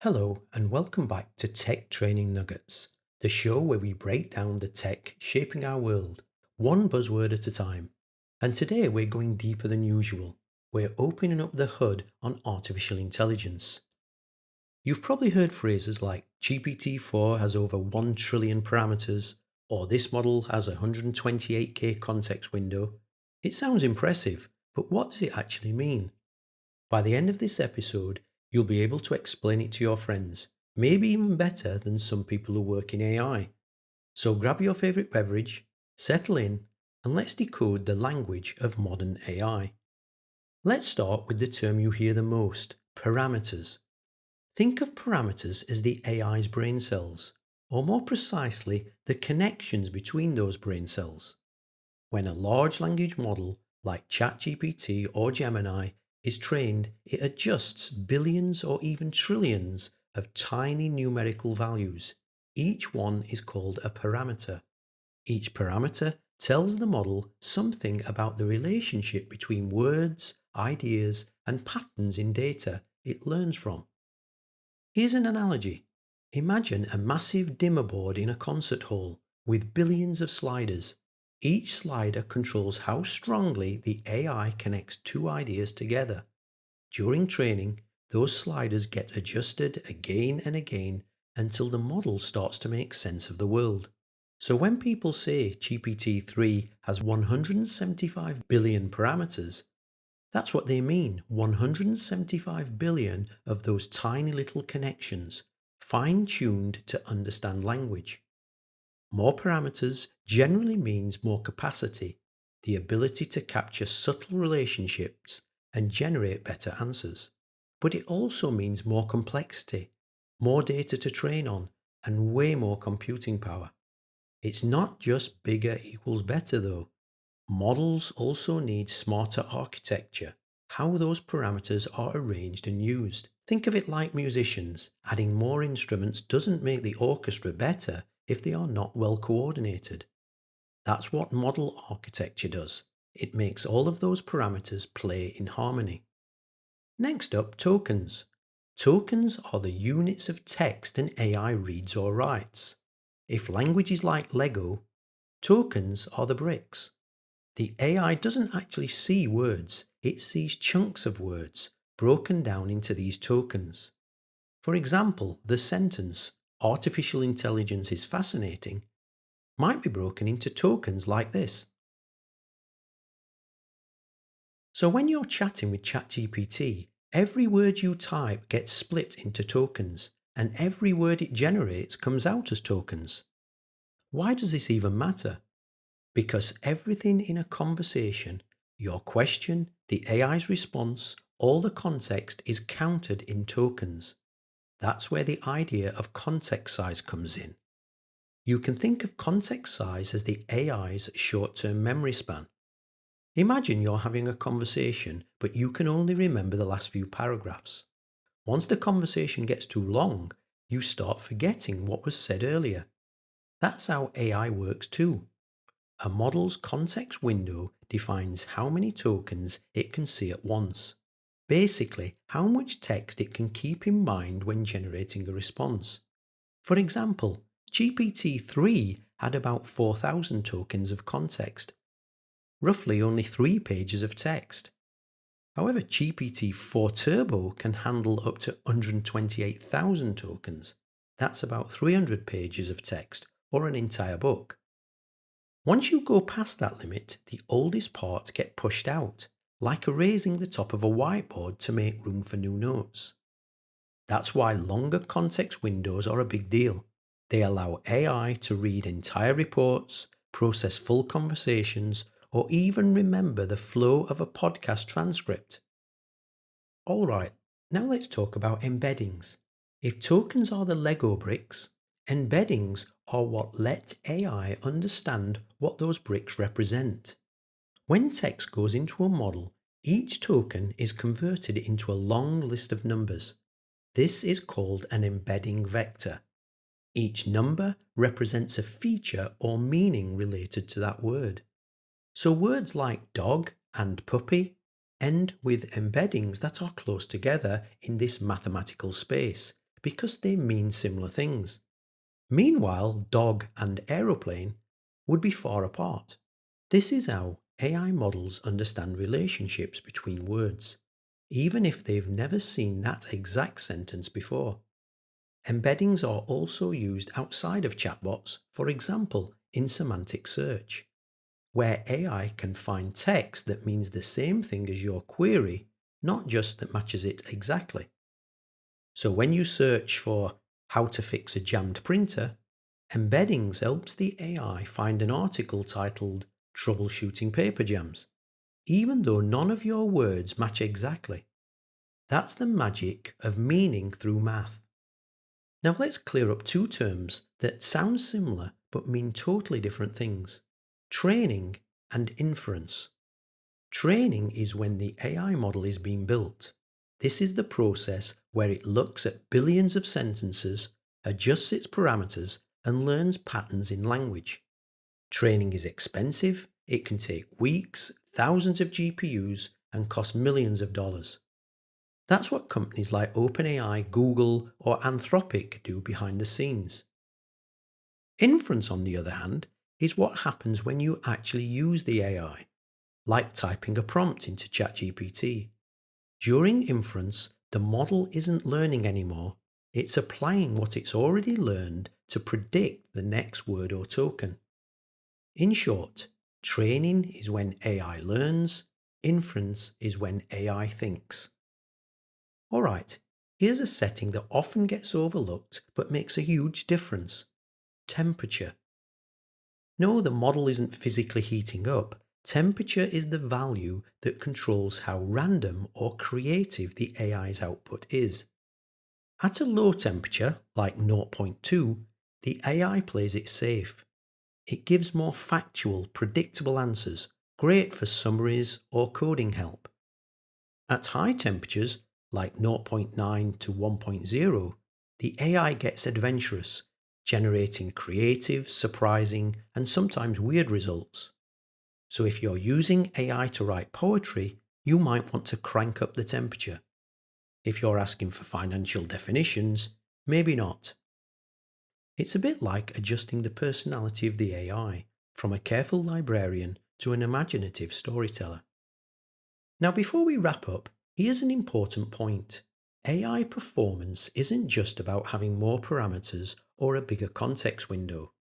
Hello, and welcome back to Tech Training Nuggets, the show where we break down the tech shaping our world, one buzzword at a time. And today we're going deeper than usual. We're opening up the hood on artificial intelligence. You've probably heard phrases like GPT-4 has over 1 trillion parameters, or this model has a 128K context window. It sounds impressive, but what does it actually mean? By the end of this episode, you'll be able to explain it to your friends, maybe even better than some people who work in AI. So grab your favourite beverage, settle in, and let's decode the language of modern AI. Let's start with the term you hear the most, parameters. Think of parameters as the AI's brain cells, or more precisely, the connections between those brain cells. When a large language model like ChatGPT or Gemini is trained, it adjusts billions or even trillions of tiny numerical values. Each one is called a parameter. Each parameter tells the model something about the relationship between words, ideas, and patterns in data it learns from. Here's an analogy. Imagine a massive dimmer board in a concert hall with billions of sliders. Each slider controls how strongly the AI connects two ideas together. During training, those sliders get adjusted again and again until the model starts to make sense of the world. So when people say GPT-3 has 175 billion parameters, that's what they mean, 175 billion of those tiny little connections, fine-tuned to understand language. More parameters generally means more capacity, the ability to capture subtle relationships and generate better answers. But it also means more complexity, more data to train on, and way more computing power. It's not just bigger equals better though. Models also need smarter architecture, how those parameters are arranged and used. Think of it like musicians. Adding more instruments doesn't make the orchestra better if they are not well coordinated. That's what model architecture does. It makes all of those parameters play in harmony. Next up, tokens. Tokens are the units of text an AI reads or writes. If language is like Lego, tokens are the bricks. The AI doesn't actually see words, it sees chunks of words broken down into these tokens. For example, the sentence, "Artificial intelligence is fascinating," might be broken into tokens like this. So when you're chatting with ChatGPT, every word you type gets split into tokens, and every word it generates comes out as tokens. Why does this even matter? Because everything in a conversation, your question, the AI's response, all the context is counted in tokens. That's where the idea of context size comes in. You can think of context size as the AI's short-term memory span. Imagine you're having a conversation, but you can only remember the last few paragraphs. Once the conversation gets too long, you start forgetting what was said earlier. That's how AI works too. A model's context window defines how many tokens it can see at once. Basically, how much text it can keep in mind when generating a response. For example, GPT-3 had about 4,000 tokens of context, roughly only 3 pages of text. However, GPT-4 Turbo can handle up to 128,000 tokens. That's about 300 pages of text, or an entire book. Once you go past that limit, the oldest parts get pushed out, like erasing the top of a whiteboard to make room for new notes. That's why longer context windows are a big deal. They allow AI to read entire reports, process full conversations, or even remember the flow of a podcast transcript. Alright, now let's talk about embeddings. If tokens are the Lego bricks, embeddings are what let AI understand what those bricks represent. When text goes into a model, each token is converted into a long list of numbers. This is called an embedding vector. Each number represents a feature or meaning related to that word. So words like dog and puppy end with embeddings that are close together in this mathematical space, because they mean similar things. Meanwhile, dog and aeroplane would be far apart. This is how AI models understand relationships between words, even if they've never seen that exact sentence before. Embeddings are also used outside of chatbots, for example, in semantic search, where AI can find text that means the same thing as your query, not just that matches it exactly. So when you search for how to fix a jammed printer, Embeddings helps the AI find an article titled Troubleshooting Paper Jams, even though none of your words match exactly. That's the magic of meaning through math. Now let's clear up two terms that sound similar but mean totally different things: training and inference. Training is when the AI model is being built. This is the process where it looks at billions of sentences, adjusts its parameters, and learns patterns in language. Training is expensive, it can take weeks, thousands of GPUs, and cost millions of dollars. That's what companies like OpenAI, Google, or Anthropic do behind the scenes. Inference, on the other hand, is what happens when you actually use the AI, like typing a prompt into ChatGPT. During inference, the model isn't learning anymore, it's applying what it's already learned to predict the next word or token. In short, training is when AI learns, inference is when AI thinks. Alright, here's a setting that often gets overlooked but makes a huge difference: temperature. No, the model isn't physically heating up. Temperature is the value that controls how random or creative the AI's output is. At a low temperature, like 0.2, the AI plays it safe. It gives more factual, predictable answers, great for summaries or coding help. At high temperatures, like 0.9 to 1.0, the AI gets adventurous, generating creative, surprising, and sometimes weird results. So if you're using AI to write poetry, you might want to crank up the temperature. If you're asking for financial definitions, maybe not. It's a bit like adjusting the personality of the AI, from a careful librarian to an imaginative storyteller. Now, before we wrap up, here's an important point. AI performance isn't just about having more parameters or a bigger context window.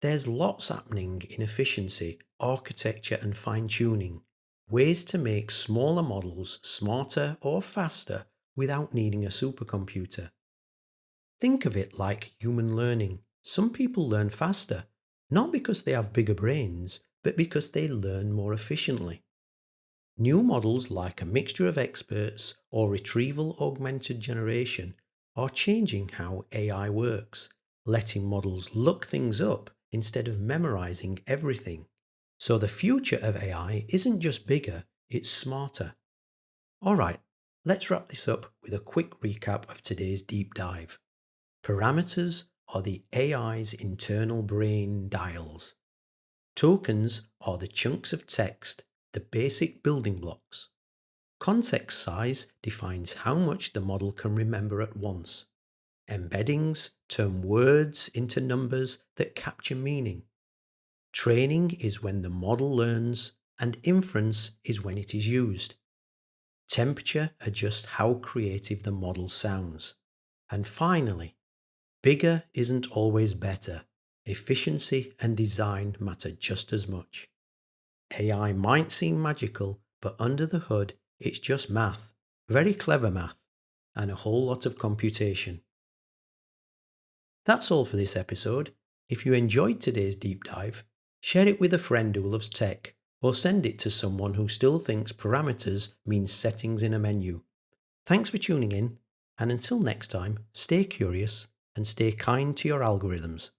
There's lots happening in efficiency, architecture, and fine-tuning, ways to make smaller models smarter or faster without needing a supercomputer. Think of it like human learning. Some people learn faster, not because they have bigger brains, but because they learn more efficiently. New models like a mixture of experts or retrieval augmented generation are changing how AI works, letting models look things up instead of memorizing everything. So the future of AI isn't just bigger, it's smarter. Alright, let's wrap this up with a quick recap of today's deep dive. Parameters are the AI's internal brain dials. Tokens are the chunks of text, the basic building blocks. Context size defines how much the model can remember at once. Embeddings turn words into numbers that capture meaning. Training is when the model learns, and inference is when it is used. Temperature adjusts how creative the model sounds. And finally, bigger isn't always better. Efficiency and design matter just as much. AI might seem magical, but under the hood, it's just math, very clever math, and a whole lot of computation. That's all for this episode. If you enjoyed today's deep dive, share it with a friend who loves tech, or send it to someone who still thinks parameters means settings in a menu. Thanks for tuning in, and until next time, stay curious and stay kind to your algorithms.